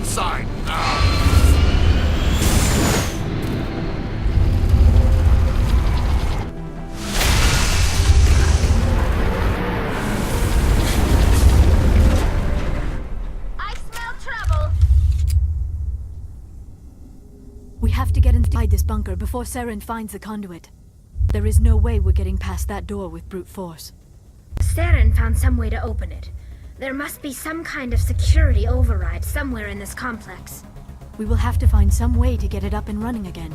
inside. I smell trouble. We have to get inside this bunker before Saren finds the conduit. There is no way we're getting past that door with brute force. Saren found some way to open it. There must be some kind of security override somewhere in this complex. We will have to find some way to get it up and running again.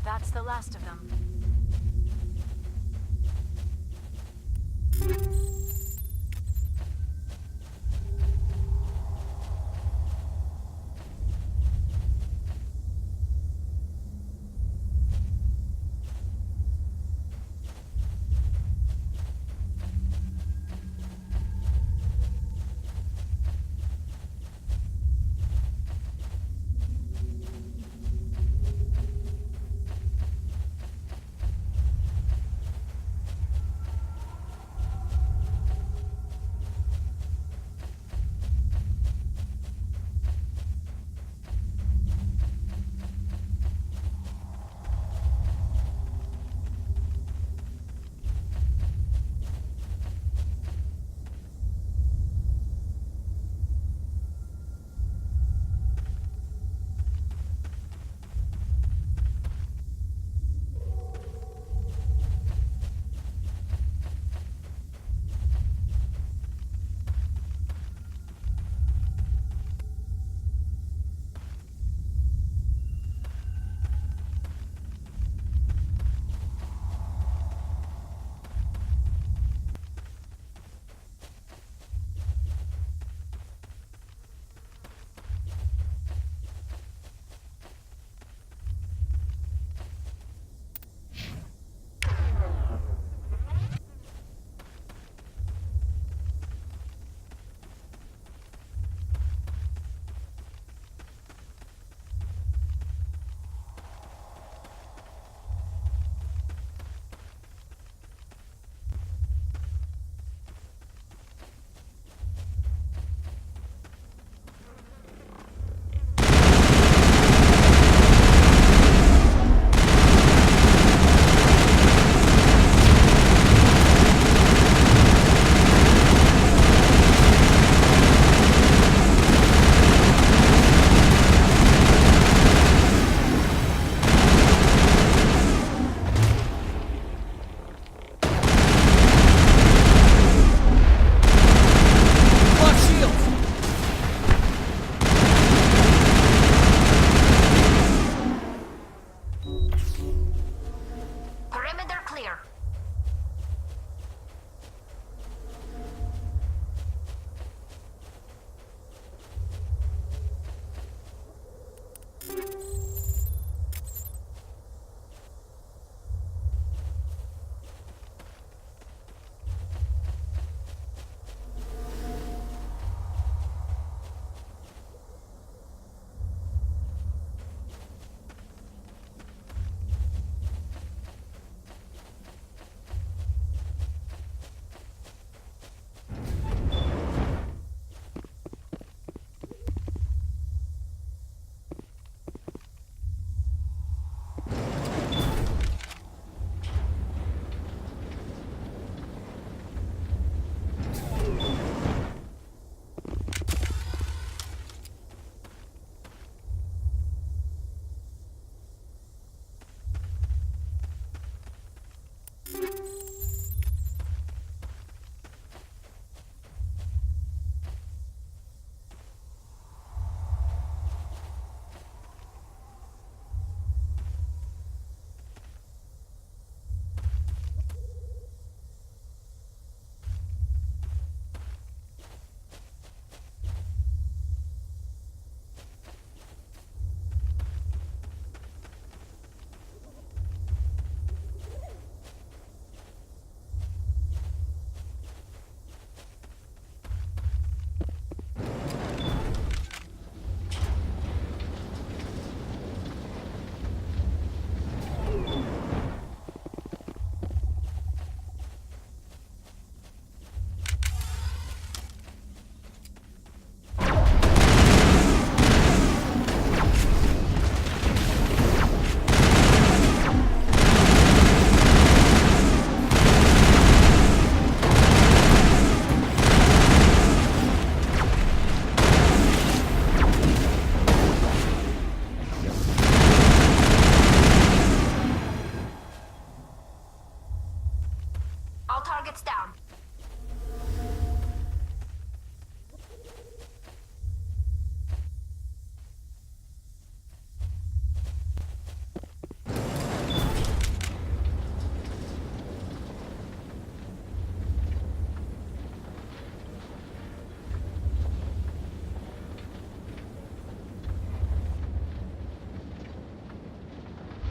That's the last of them.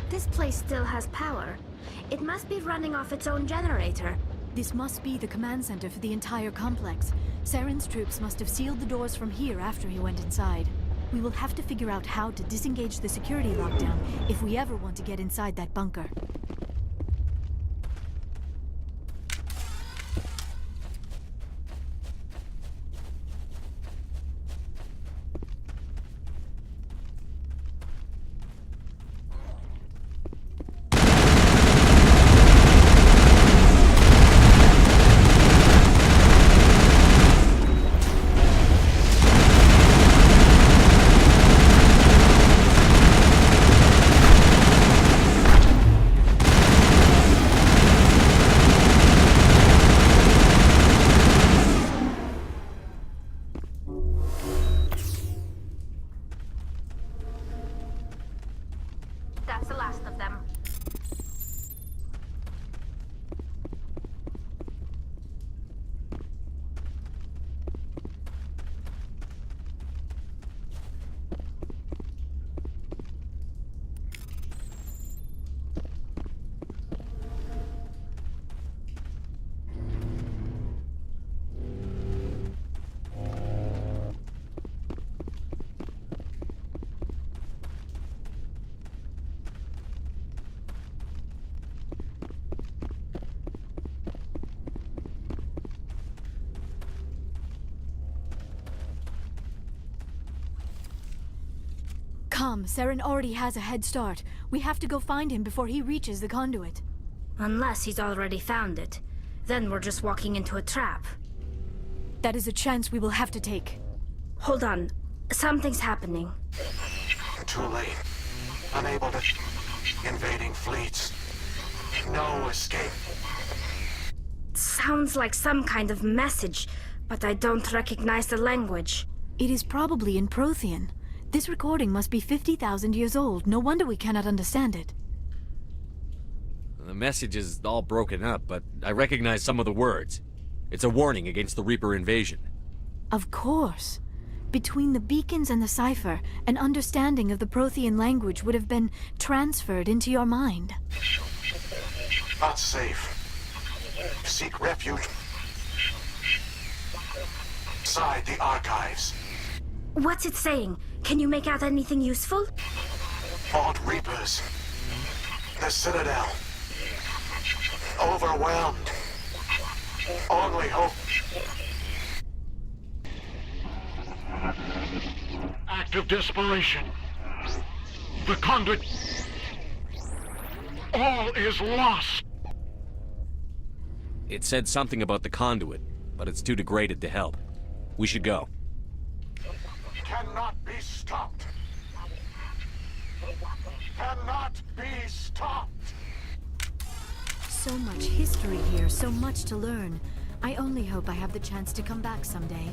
This place still has power. It must be running off its own generator. This must be the command center for the entire complex. Saren's troops must have sealed the doors from here after he went inside. We will have to figure out how to disengage the security lockdown if we ever want to get inside that bunker. That's the last of them. Come, Saren already has a head start. We have to go find him before he reaches the conduit. Unless he's already found it. Then we're just walking into a trap. That is a chance we will have to take. Hold on. Something's happening. Too late. Unable to... Invading fleets. No escape. Sounds like some kind of message, but I don't recognize the language. It is probably in Prothean. This recording must be 50,000 years old. No wonder we cannot understand it. The message is all broken up, but I recognize some of the words. It's a warning against the Reaper invasion. Of course. Between the beacons and the cipher, an understanding of the Prothean language would have been transferred into your mind. Not safe. Seek refuge. Inside the archives. What's it saying? Can you make out anything useful? Fought Reapers. The Citadel. Overwhelmed. Only hope. Act of desperation. The conduit. All is lost. It said something about the conduit, but it's too degraded to help. We should go. Cannot be stopped. Cannot be stopped. So much history here, so much to learn. I only hope I have the chance to come back someday.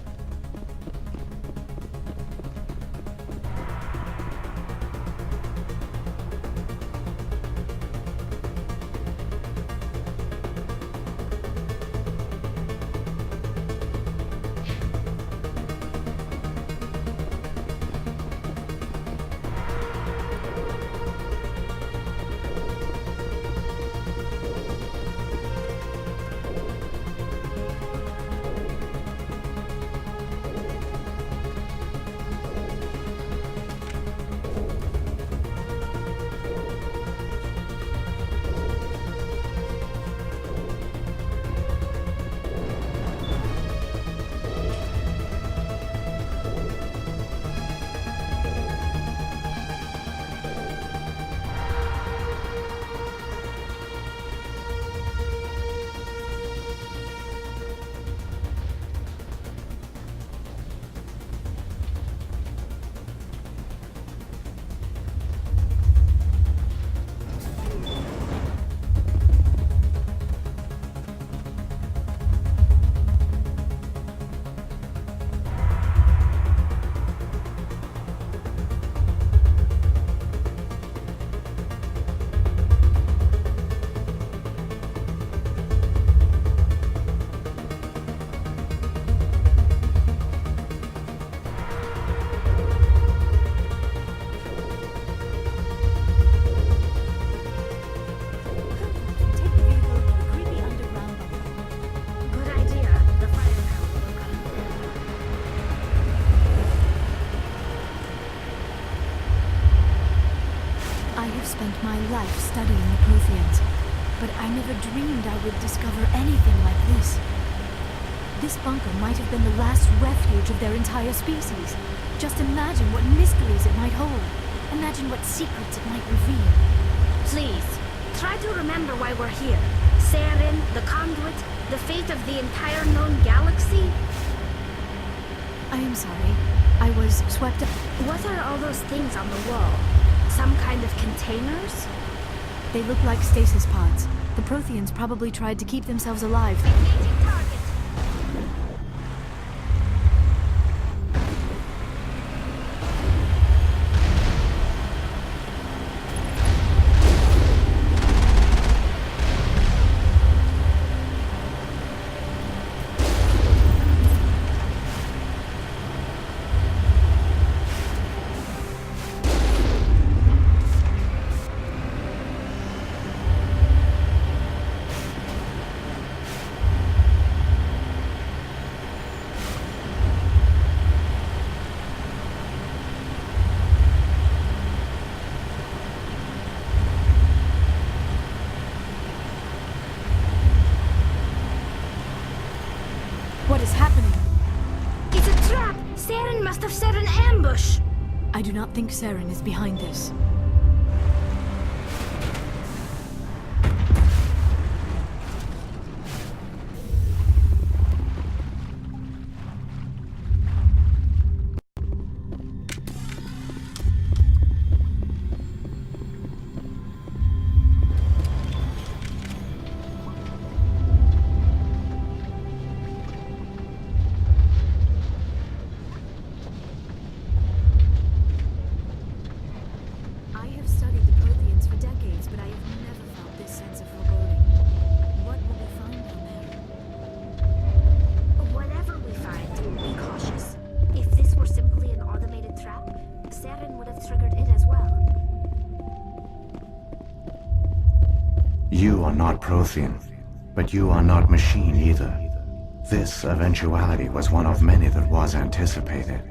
have spent my life studying the Protheans, but I never dreamed I would discover anything like this. This bunker might have been the last refuge of their entire species. Just imagine what mysteries it might hold. Imagine what secrets it might reveal. Please, try to remember why we're here. Saren, the conduit, the fate of the entire known galaxy. I am sorry. I was swept up. What are all those things on the wall? Some kind of containers? They look like stasis pods. The Protheans probably tried to keep themselves alive. Engaging target. What is happening? It's a trap! Saren must have set an ambush! I do not think Saren is behind this. I have studied the Protheans for decades, but I have never felt this sense of foreboding. What will we find down there? Whatever we find, be cautious. If this were simply an automated trap, Saren would have triggered it as well. You are not Prothean, but you are not machine either. This eventuality was one of many that was anticipated.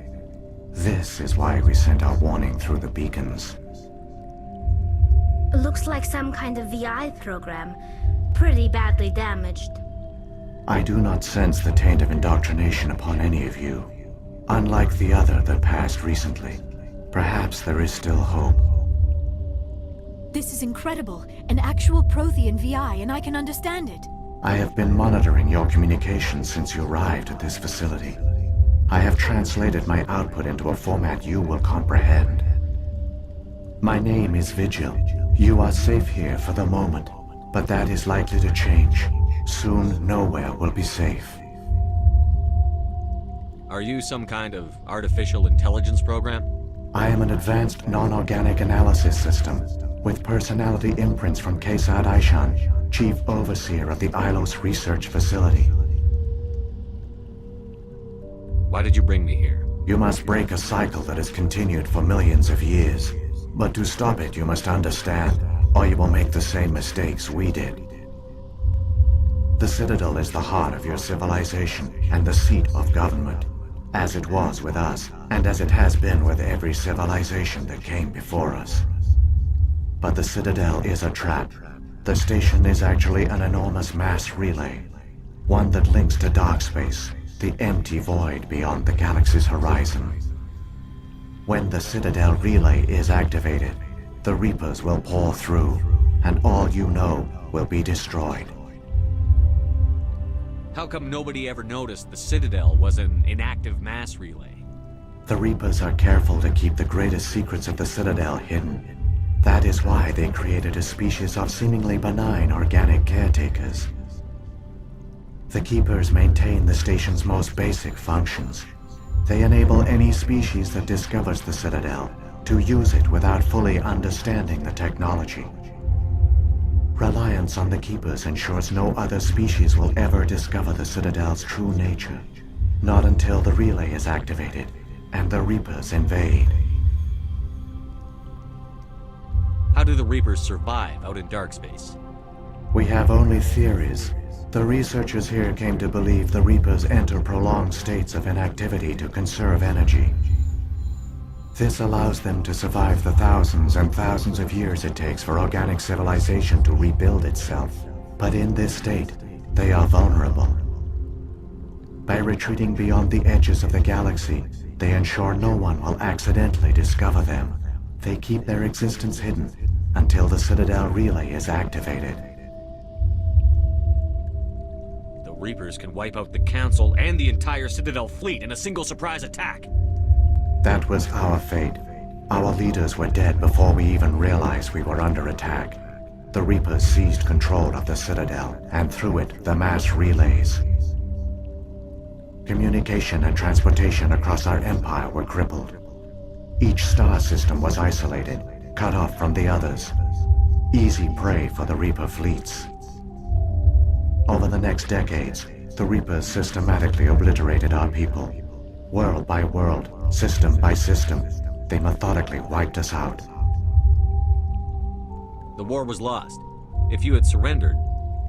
This is why we sent our warning through the beacons. Looks like some kind of VI program. Pretty badly damaged. I do not sense the taint of indoctrination upon any of you. Unlike the other that passed recently, perhaps there is still hope. This is incredible. An actual Prothean VI, and I can understand it. I have been monitoring your communications since you arrived at this facility. I have translated my output into a format you will comprehend. My name is Vigil. You are safe here for the moment, but that is likely to change. Soon, nowhere will be safe. Are you some kind of artificial intelligence program? I am an advanced non-organic analysis system with personality imprints from Kesad Aishan, Chief Overseer of the Ilos Research Facility. Why did you bring me here? You must break a cycle that has continued for millions of years. But to stop it, you must understand, or you will make the same mistakes we did. The Citadel is the heart of your civilization and the seat of government, as it was with us, and as it has been with every civilization that came before us. But the Citadel is a trap. The station is actually an enormous mass relay, one that links to dark space, the empty void beyond the galaxy's horizon. When the Citadel relay is activated, the Reapers will pour through, and all you know will be destroyed. How come nobody ever noticed the Citadel was an inactive mass relay? The Reapers are careful to keep the greatest secrets of the Citadel hidden. That is why they created a species of seemingly benign organic caretakers. The Keepers maintain the station's most basic functions. They enable any species that discovers the Citadel to use it without fully understanding the technology. Reliance on the Keepers ensures no other species will ever discover the Citadel's true nature. Not until the relay is activated and the Reapers invade. How do the Reapers survive out in dark space? We have only theories. The researchers here came to believe the Reapers enter prolonged states of inactivity to conserve energy. This allows them to survive the thousands and thousands of years it takes for organic civilization to rebuild itself. But in this state, they are vulnerable. By retreating beyond the edges of the galaxy, they ensure no one will accidentally discover them. They keep their existence hidden until the Citadel relay is activated. The Reapers can wipe out the Council and the entire Citadel fleet in a single surprise attack. That was our fate. Our leaders were dead before we even realized we were under attack. The Reapers seized control of the Citadel, and through it, the mass relays. Communication and transportation across our empire were crippled. Each star system was isolated, cut off from the others. Easy prey for the Reaper fleets. Over the next decades, the Reapers systematically obliterated our people. World by world, system by system, they methodically wiped us out. The war was lost. If you had surrendered,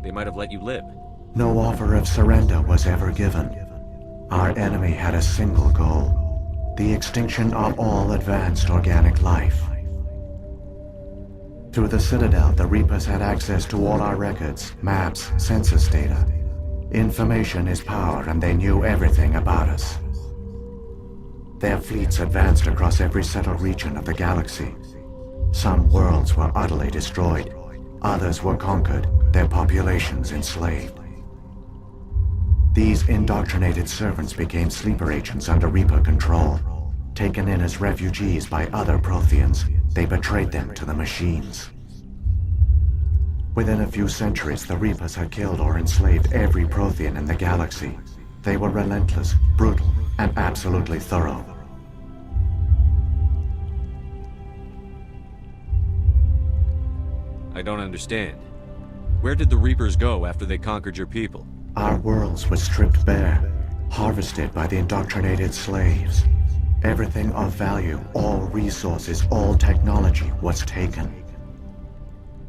they might have let you live. No offer of surrender was ever given. Our enemy had a single goal: the extinction of all advanced organic life. Through the Citadel, the Reapers had access to all our records, maps, census data. Information is power, and they knew everything about us. Their fleets advanced across every settled region of the galaxy. Some worlds were utterly destroyed. Others were conquered, their populations enslaved. These indoctrinated servants became sleeper agents under Reaper control. Taken in as refugees by other Protheans, they betrayed them to the machines. Within a few centuries, the Reapers had killed or enslaved every Prothean in the galaxy. They were relentless, brutal, and absolutely thorough. I don't understand. Where did the Reapers go after they conquered your people? Our worlds were stripped bare, harvested by the indoctrinated slaves. Everything of value, all resources, all technology was taken.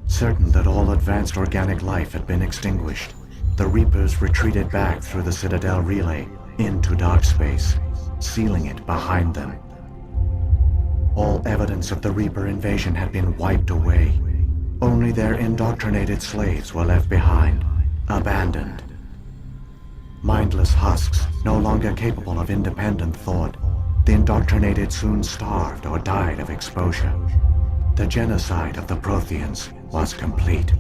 Certain that all advanced organic life had been extinguished, the Reapers retreated back through the Citadel relay into dark space, sealing it behind them. All evidence of the Reaper invasion had been wiped away. Only their indoctrinated slaves were left behind, abandoned. Mindless husks, no longer capable of independent thought, the indoctrinated soon starved or died of exposure. The genocide of the Protheans was complete.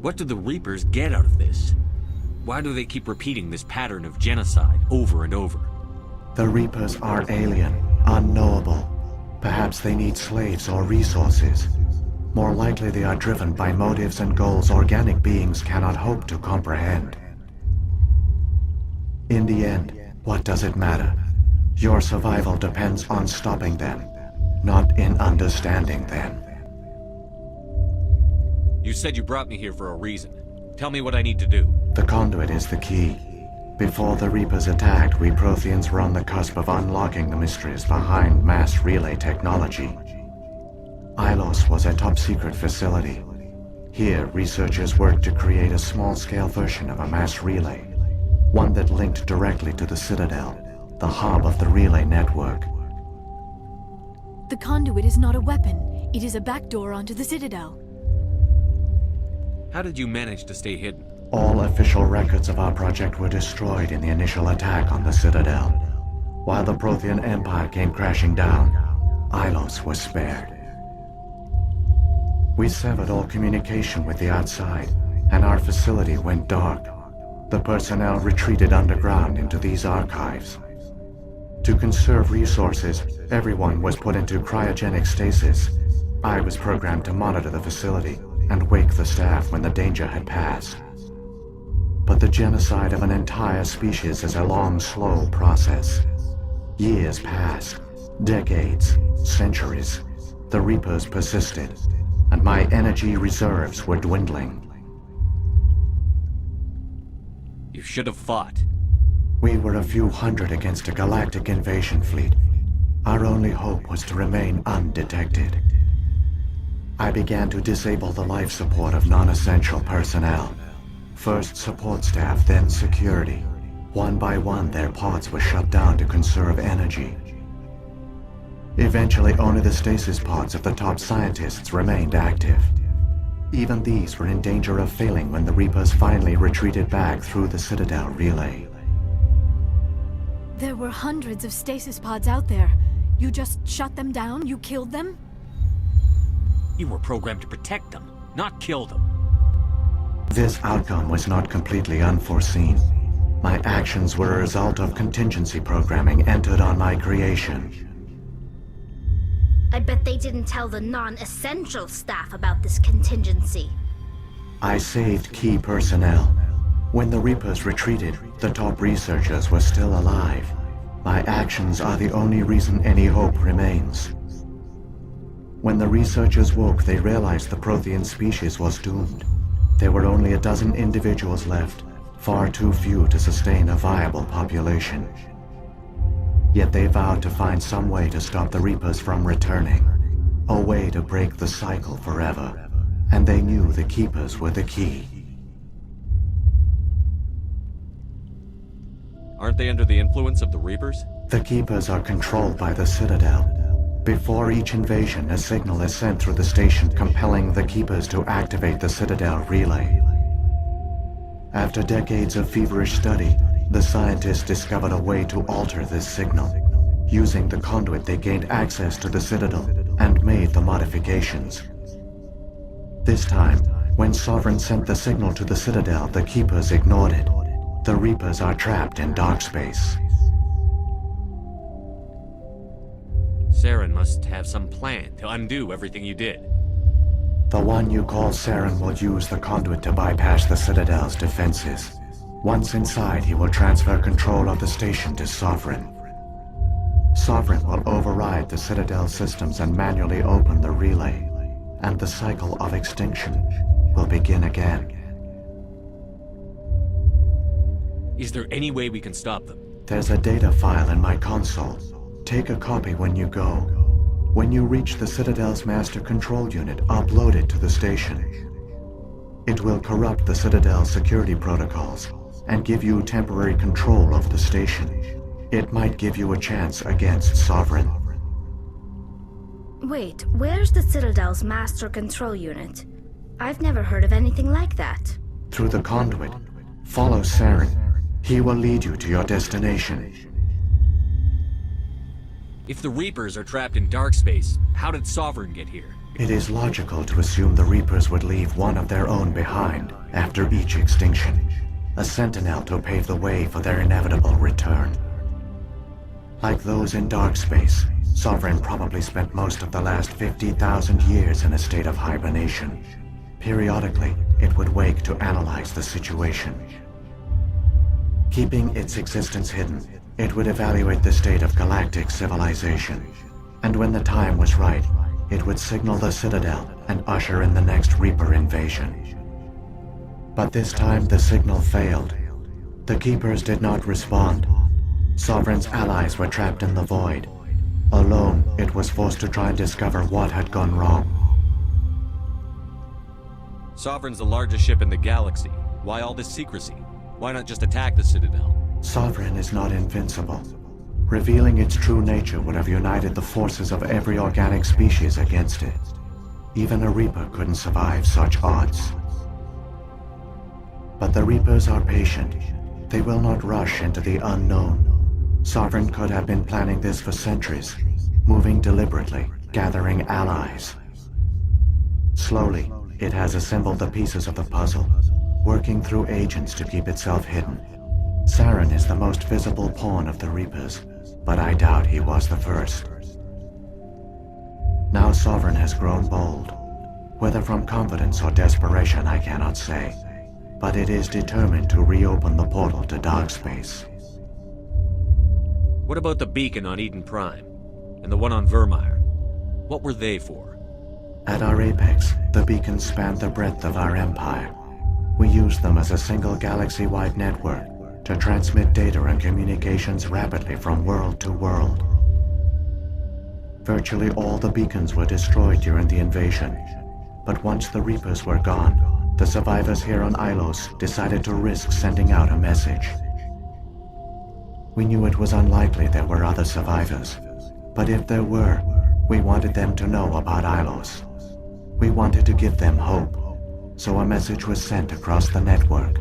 What do the Reapers get out of this? Why do they keep repeating this pattern of genocide over and over? The Reapers are alien, unknowable. Perhaps they need slaves or resources. More likely they are driven by motives and goals organic beings cannot hope to comprehend. In the end, what does it matter? Your survival depends on stopping them, not in understanding them. You said you brought me here for a reason. Tell me what I need to do. The conduit is the key. Before the Reapers attacked, we Protheans were on the cusp of unlocking the mysteries behind mass relay technology. Ilos was a top-secret facility. Here, researchers worked to create a small-scale version of a mass relay, one that linked directly to the Citadel, the hub of the relay network. The conduit is not a weapon. It is a backdoor onto the Citadel. How did you manage to stay hidden? All official records of our project were destroyed in the initial attack on the Citadel. While the Prothean Empire came crashing down, Ilos was spared. We severed all communication with the outside, and our facility went dark. The personnel retreated underground into these archives. To conserve resources, everyone was put into cryogenic stasis. I was programmed to monitor the facility and wake the staff when the danger had passed. But the genocide of an entire species is a long, slow process. Years passed, decades, centuries. The Reapers persisted, and my energy reserves were dwindling. You should have fought. We were a few hundred against a galactic invasion fleet. Our only hope was to remain undetected. I began to disable the life support of non-essential personnel. First support staff, then security. One by one, their pods were shut down to conserve energy. Eventually, only the stasis pods of the top scientists remained active. Even these were in danger of failing when the Reapers finally retreated back through the Citadel relay. There were hundreds of stasis pods out there. You just shut them down? You killed them? You were programmed to protect them, not kill them. This outcome was not completely unforeseen. My actions were a result of contingency programming entered on my creation. I bet they didn't tell the non-essential staff about this contingency. I saved key personnel. When the Reapers retreated, the top researchers were still alive. My actions are the only reason any hope remains. When the researchers woke, they realized the Prothean species was doomed. There were only a dozen individuals left, far too few to sustain a viable population. Yet they vowed to find some way to stop the Reapers from returning, a way to break the cycle forever, and they knew the Keepers were the key. Aren't they under the influence of the Reapers? The Keepers are controlled by the Citadel. Before each invasion, a signal is sent through the station compelling the Keepers to activate the Citadel relay. After decades of feverish study, the scientists discovered a way to alter this signal. Using the conduit, they gained access to the Citadel and made the modifications. This time, when Sovereign sent the signal to the Citadel, the Keepers ignored it. The Reapers are trapped in dark space. Saren must have some plan to undo everything you did. The one you call Saren will use the conduit to bypass the Citadel's defenses. Once inside, he will transfer control of the station to Sovereign. Sovereign will override the Citadel systems and manually open the relay, and the cycle of extinction will begin again. Is there any way we can stop them? There's a data file in my console. Take a copy when you go. When you reach the Citadel's master control unit, upload it to the station. It will corrupt the Citadel's security protocols and give you temporary control of the station. It might give you a chance against Sovereign. Wait, where's the Citadel's master control unit? I've never heard of anything like that. Through the conduit, follow Saren. He will lead you to your destination. If the Reapers are trapped in dark space, how did Sovereign get here? It is logical to assume the Reapers would leave one of their own behind after each extinction. A sentinel to pave the way for their inevitable return. Like those in dark space, Sovereign probably spent most of the last 50,000 years in a state of hibernation. Periodically, it would wake to analyze the situation. Keeping its existence hidden, it would evaluate the state of galactic civilization. And when the time was right, it would signal the Citadel and usher in the next Reaper invasion. But this time the signal failed. The Keepers did not respond. Sovereign's allies were trapped in the void. Alone, it was forced to try and discover what had gone wrong. Sovereign's the largest ship in the galaxy. Why all this secrecy? Why not just attack the Citadel? Sovereign is not invincible. Revealing its true nature would have united the forces of every organic species against it. Even a Reaper couldn't survive such odds. But the Reapers are patient. They will not rush into the unknown. Sovereign could have been planning this for centuries, moving deliberately, gathering allies. Slowly, it has assembled the pieces of the puzzle, working through agents to keep itself hidden. Saren is the most visible pawn of the Reapers, but I doubt he was the first. Now Sovereign has grown bold. Whether from confidence or desperation, I cannot say. But it is determined to reopen the portal to dark space. What about the beacon on Eden Prime? And the one on Vermeer? What were they for? At our apex, the beacons spanned the breadth of our empire. We used them as a single galaxy-wide network to transmit data and communications rapidly from world to world. Virtually all the beacons were destroyed during the invasion, but once the Reapers were gone, the survivors here on Ilos decided to risk sending out a message. We knew it was unlikely there were other survivors, But if there were, we wanted them to know about Ilos. We wanted to give them hope, so a message was sent across the network.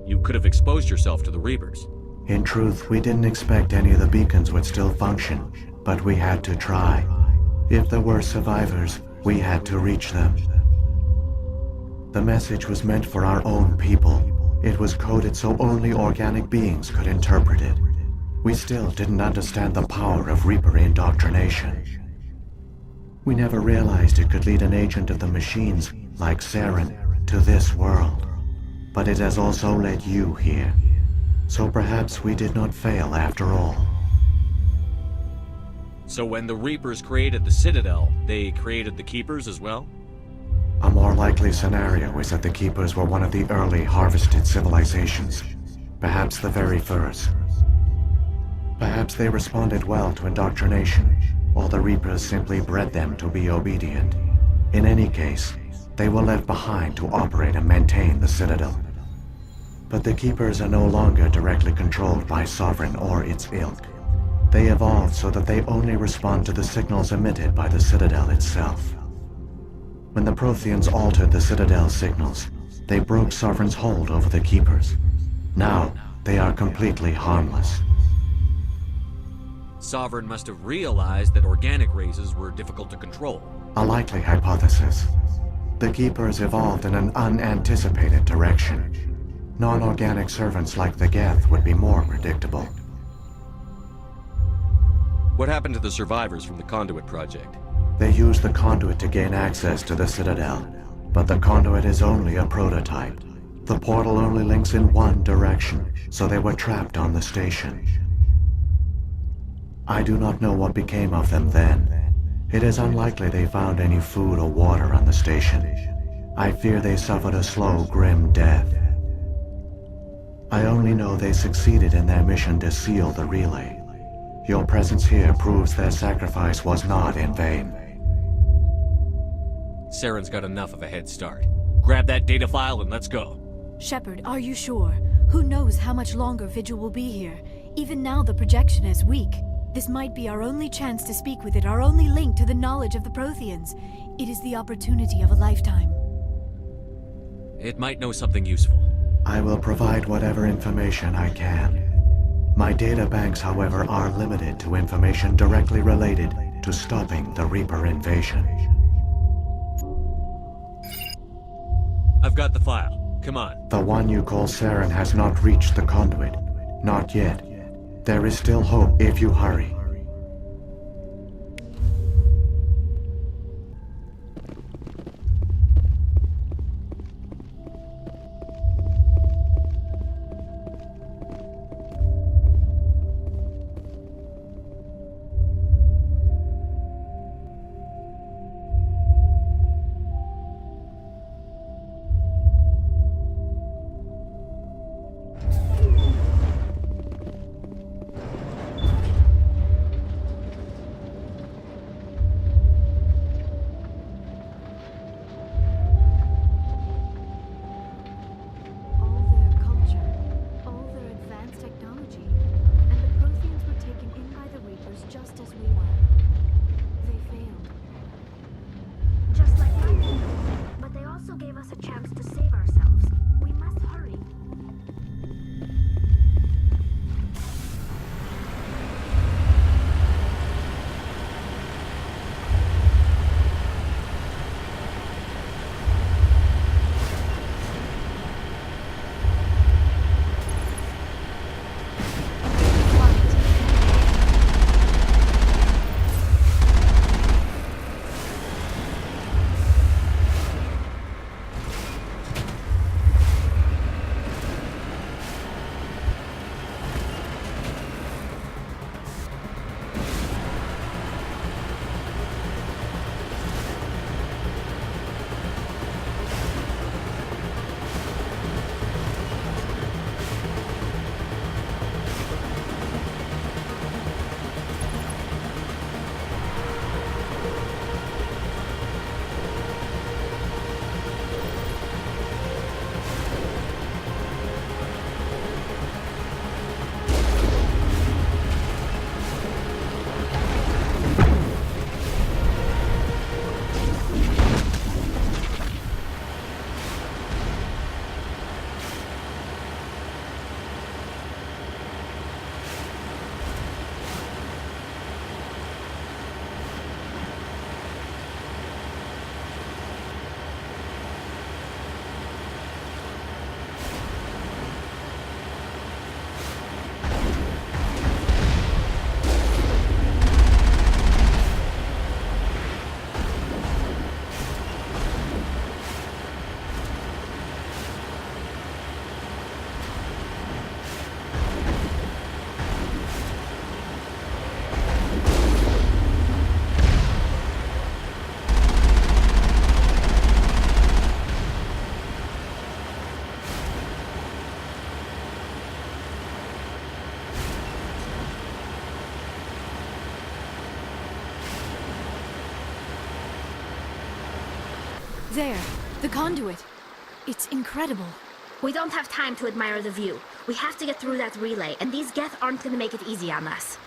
You could have exposed yourself to the Reapers. In truth, we didn't expect any of the beacons would still function, but we had to try. If there were survivors, we had to reach them. The message was meant for our own people. It was coded so only organic beings could interpret it. We still didn't understand the power of Reaper indoctrination. We never realized it could lead an agent of the machines, like Saren, to this world. But it has also led you here. So perhaps we did not fail after all. So when the Reapers created the Citadel, they created the Keepers as well? A more likely scenario is that the Keepers were one of the early harvested civilizations. Perhaps the very first. Perhaps they responded well to indoctrination, or the Reapers simply bred them to be obedient. In any case, they were left behind to operate and maintain the Citadel. But the Keepers are no longer directly controlled by Sovereign or its ilk. They evolved so that they only respond to the signals emitted by the Citadel itself. When the Protheans altered the Citadel's signals, they broke Sovereign's hold over the Keepers. Now, they are completely harmless. Sovereign must have realized that organic races were difficult to control. A likely hypothesis. The Keepers evolved in an unanticipated direction. Non-organic servants like the Geth would be more predictable. What happened to the survivors from the Conduit project? They used the conduit to gain access to the Citadel, but the conduit is only a prototype. The portal only links in one direction, so they were trapped on the station. I do not know what became of them then. It is unlikely they found any food or water on the station. I fear they suffered a slow, grim death. I only know they succeeded in their mission to seal the relay. Your presence here proves their sacrifice was not in vain. Saren's got enough of a head start. Grab that data file and let's go. Shepard, are you sure? Who knows how much longer Vigil will be here? Even now the projection is weak. This might be our only chance to speak with it, our only link to the knowledge of the Protheans. It is the opportunity of a lifetime. It might know something useful. I will provide whatever information I can. My data banks, however, are limited to information directly related to stopping the Reaper invasion. I've got the file. Come on. The one you call Saren has not reached the conduit. Not yet. There is still hope if you hurry. There, the conduit. It's incredible. We don't have time to admire the view. We have to get through that relay, and these Geth aren't gonna make it easy on us.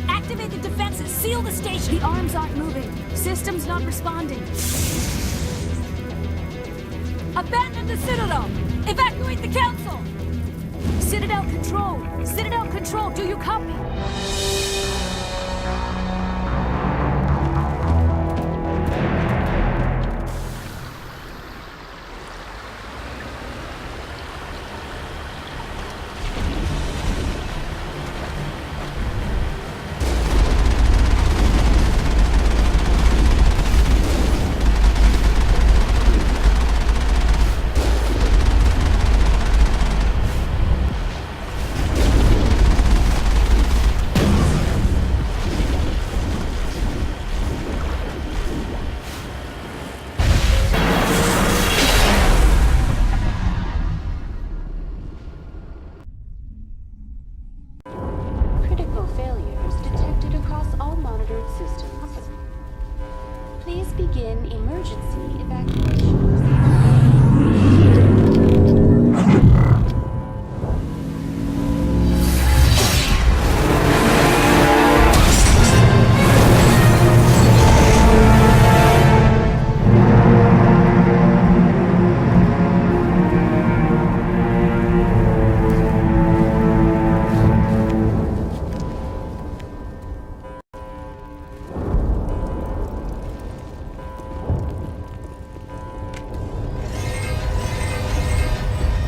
Activate the defenses! Seal the station! The arms aren't moving. System's not responding. Abandon the Citadel! Evacuate the Council! Citadel Control! Citadel Control, do you copy? Critical failures detected across all monitored systems. Please begin emergency evacuation.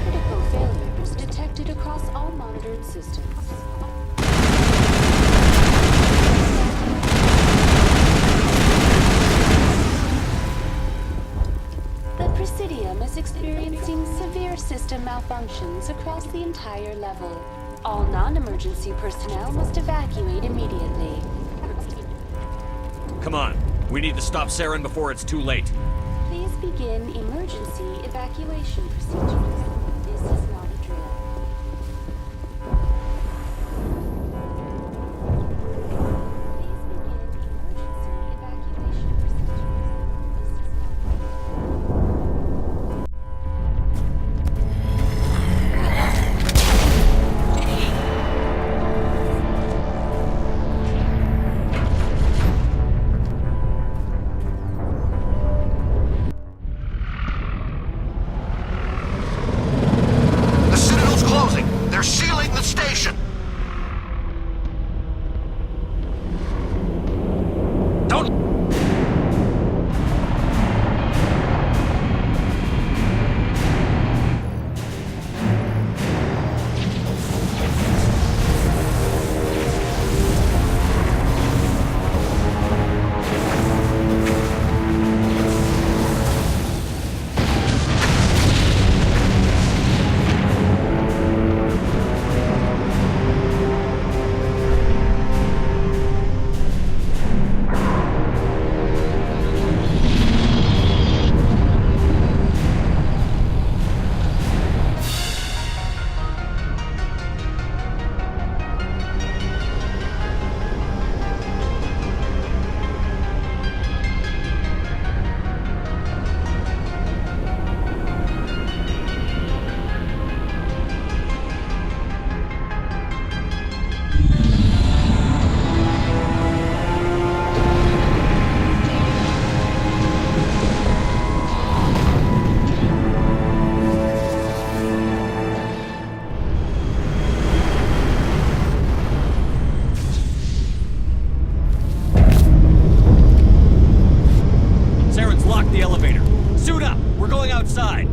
Critical failures detected across all monitored systems. The Presidium is experiencing severe system malfunctions across the entire level. All non-emergency personnel must evacuate immediately. Come on. We need to stop Saren before it's too late. Please begin emergency evacuation procedures. This is not a drill. Please begin emergency evacuation procedures. This is not a drill. The Citadel's closing. They're sealing the station. Don't... Saren's locked the elevator. Suit up! We're going outside!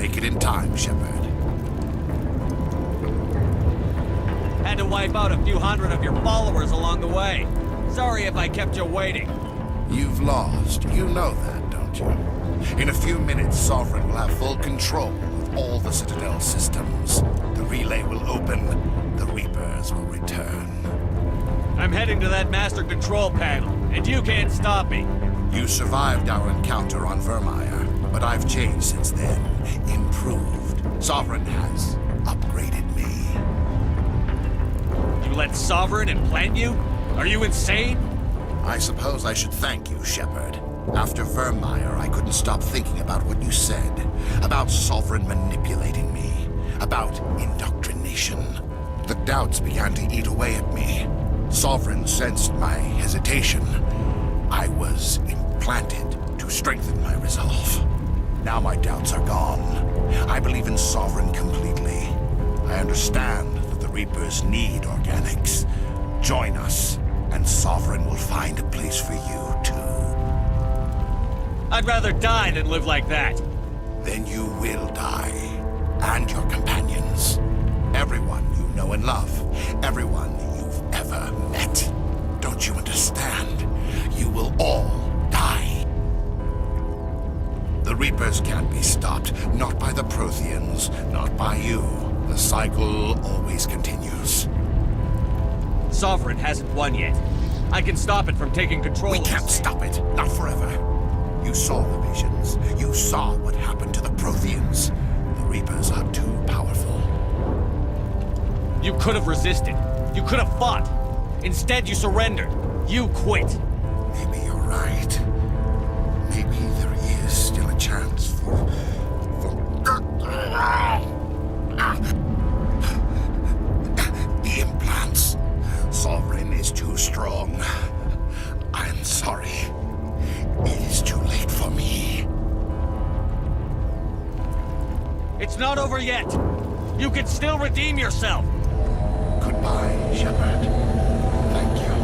make it in time, Shepard. Had to wipe out a few hundred of your followers along the way. Sorry if I kept you waiting. You've lost. You know that, don't you? In a few minutes, Sovereign will have full control of all the Citadel systems. The relay will open. The Reapers will return. I'm heading to that master control panel, and you can't stop me. You survived our encounter on Vermeer, but I've changed since then. Improved. Sovereign has upgraded me. You let Sovereign implant you? Are you insane? I suppose I should thank you, Shepard. After Vermeer, I couldn't stop thinking about what you said. About Sovereign manipulating me. About indoctrination. The doubts began to eat away at me. Sovereign sensed my hesitation. I was implanted to strengthen my resolve. Now my doubts are gone. I believe in Sovereign completely. I understand that the Reapers need organics. Join us, and Sovereign will find a place for you, too. I'd rather die than live like that. Then you will die. And your companions. Everyone you know and love. Everyone you've ever met. Don't you understand? You will all die. The Reapers can't be stopped. Not by the Protheans. Not by you. The cycle always continues. Sovereign hasn't won yet. I can stop it from taking control. We can't stop it. Not forever. You saw the visions. You saw what happened to the Protheans. The Reapers are too powerful. You could have resisted. You could have fought. Instead, you surrendered. You quit. Maybe you're right. Maybe there is still a chance for... The implants. Sovereign is too strong. I'm sorry. It is too late for me. It's not over yet. You can still redeem yourself. Goodbye, Shepard. Thank you.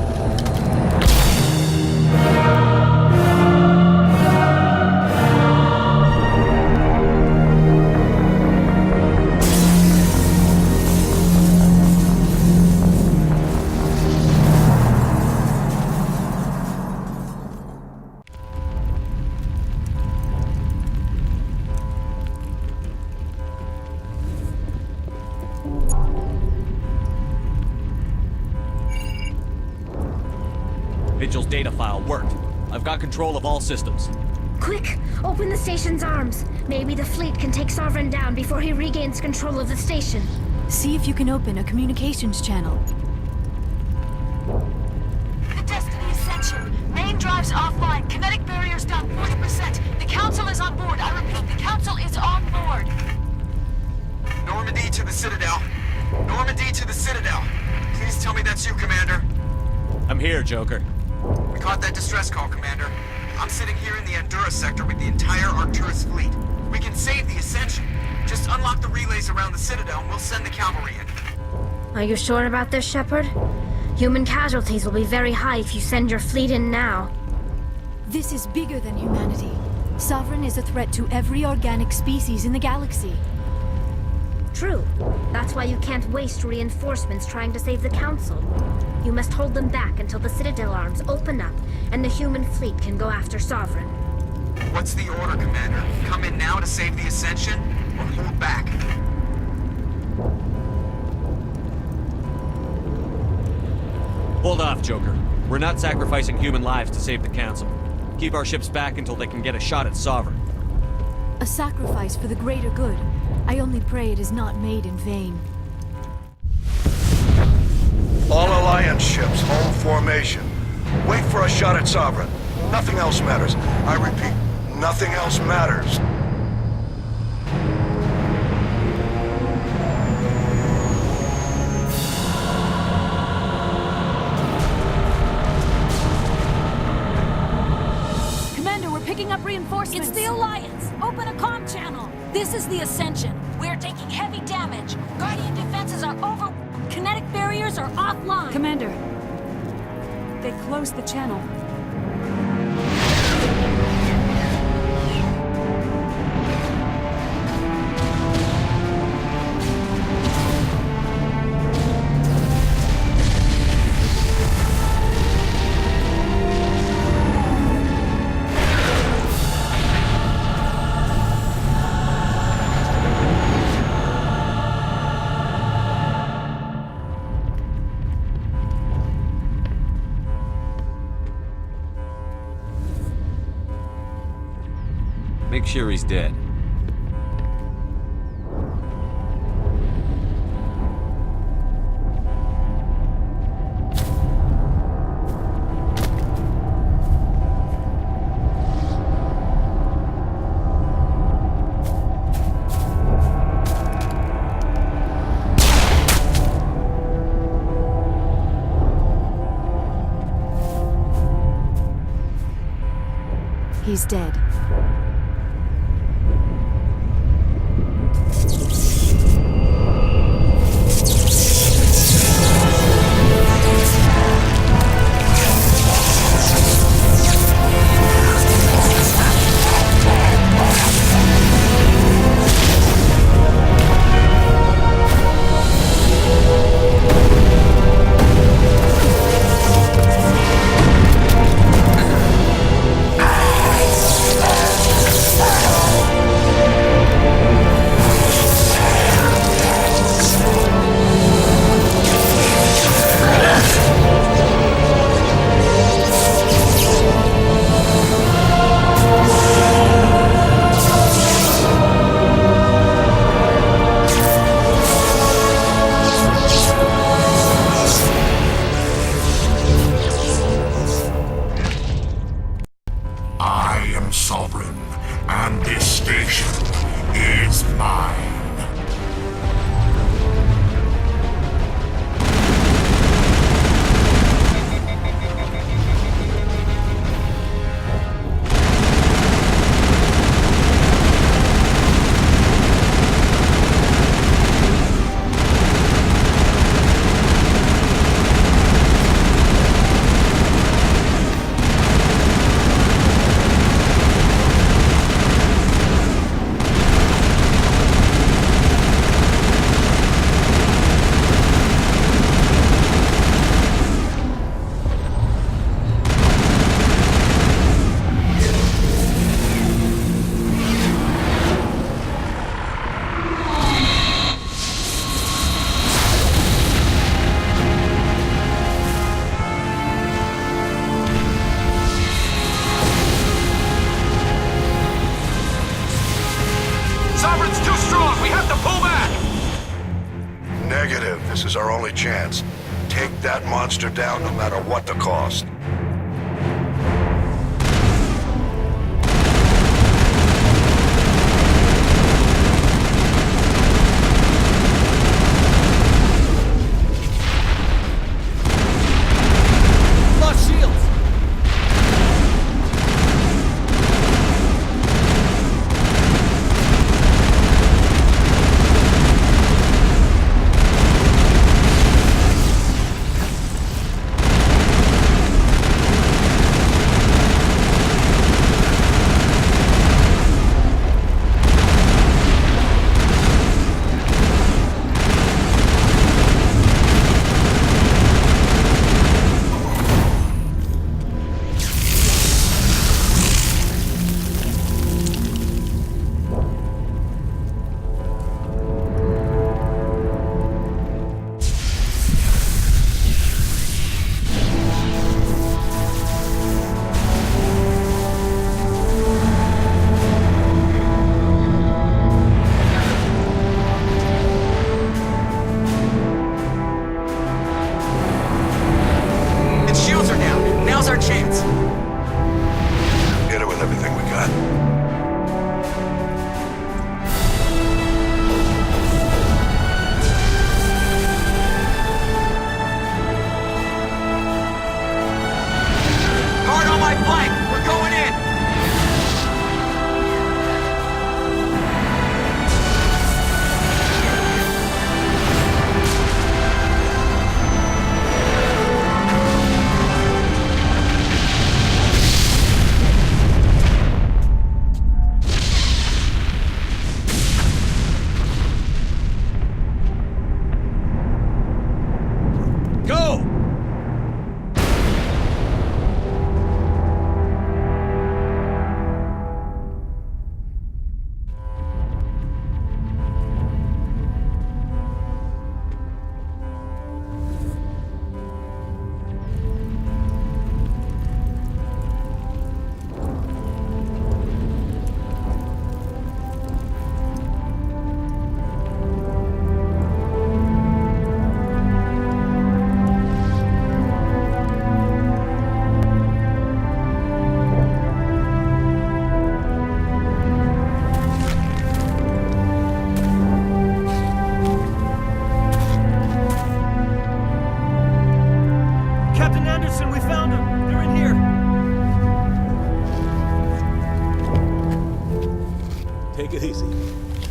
Vigil's data file worked. I've got control of all systems. Quick! Open the station's arms. Maybe the fleet can take Sovereign down before he regains control of the station. See if you can open a communications channel. The Destiny Ascension. Main drives offline. Kinetic barriers down 40%. The Council is on board. I repeat, the Council is on board. Normandy to the Citadel. Normandy to the Citadel. Please tell me that's you, Commander. I'm here, Joker. We caught that distress call, Commander. I'm sitting here in the Andurra sector with the entire Arcturus fleet. We can save the Ascension. Just unlock the relays around the Citadel and we'll send the cavalry in. Are you sure about this, Shepard? Human casualties will be very high if you send your fleet in now. This is bigger than humanity. Sovereign is a threat to every organic species in the galaxy. True. That's why you can't waste reinforcements trying to save the Council. You must hold them back until the Citadel arms open up and the human fleet can go after Sovereign. What's the order, Commander? Come in now to save the Ascension, or hold back? Hold off, Joker. We're not sacrificing human lives to save the Council. Keep our ships back until they can get a shot at Sovereign. A sacrifice for the greater good. I only pray it is not made in vain. All Alliance ships, hold formation. Wait for a shot at Sovereign. Nothing else matters. I repeat, nothing else matters. Commander, we're picking up reinforcements. It's the Alliance. Open a comm channel. This is the Ascension. We're taking heavy damage. Guardian defenses are over. Kinetic barriers are offline. Commander, they closed the channel. sure he's dead. He's dead. I am sovereign, and this station is mine. Sovereign's too strong! We have to pull back! Negative. This is our only chance. Take that monster down no matter what the cost. Lost shields!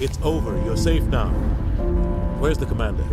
It's over. You're safe now. Where's the commander?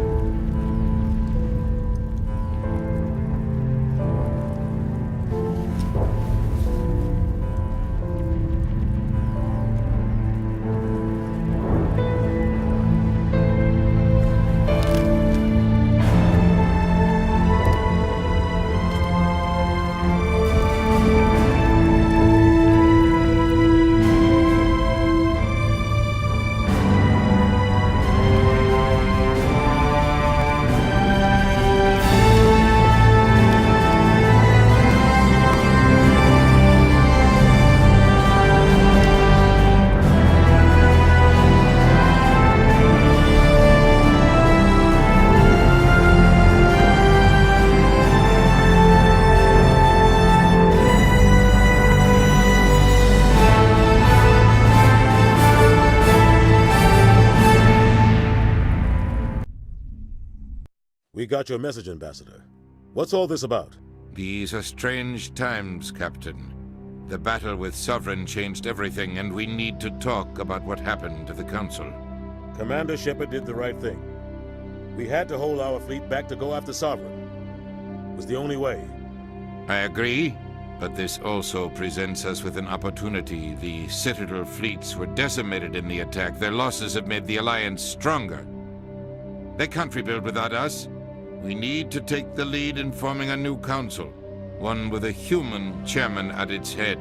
We got your message, Ambassador. What's all this about? These are strange times, Captain. The battle with Sovereign changed everything, and we need to talk about what happened to the Council. Commander Shepard did the right thing. We had to hold our fleet back to go after Sovereign. It was the only way. I agree, but this also presents us with an opportunity. The Citadel fleets were decimated in the attack. Their losses have made the Alliance stronger. They can't rebuild without us. We need to take the lead in forming a new council, one with a human chairman at its head.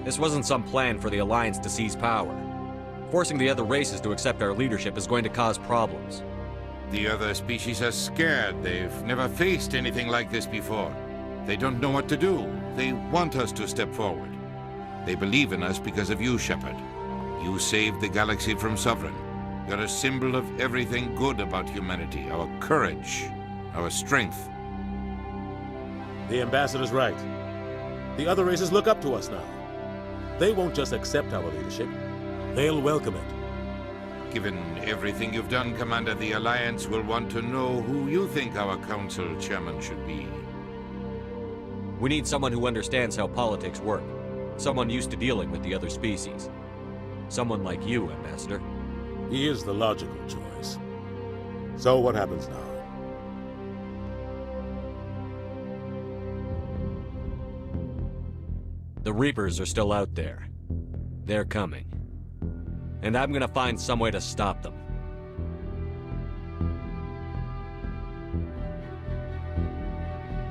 This wasn't some plan for the Alliance to seize power. Forcing the other races to accept our leadership is going to cause problems. The other species are scared. They've never faced anything like this before. They don't know what to do. They want us to step forward. They believe in us because of you, Shepard. You saved the galaxy from Sovereign. You're a symbol of everything good about humanity, our courage, our strength. The Ambassador's right. The other races look up to us now. They won't just accept our leadership. They'll welcome it. Given everything you've done, Commander, the Alliance will want to know who you think our Council Chairman should be. We need someone who understands how politics work. Someone used to dealing with the other species. Someone like you, Ambassador. He is the logical choice. So what happens now? The Reapers are still out there. They're coming. And I'm gonna find some way to stop them.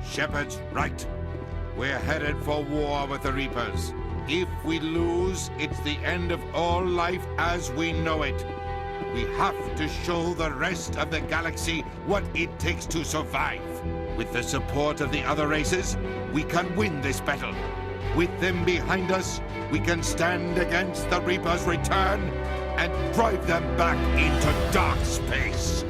Shepard's right. We're headed for war with the Reapers. If we lose, it's the end of all life as we know it. We have to show the rest of the galaxy what it takes to survive. With the support of the other races, we can win this battle. With them behind us, we can stand against the Reapers' return and drive them back into dark space.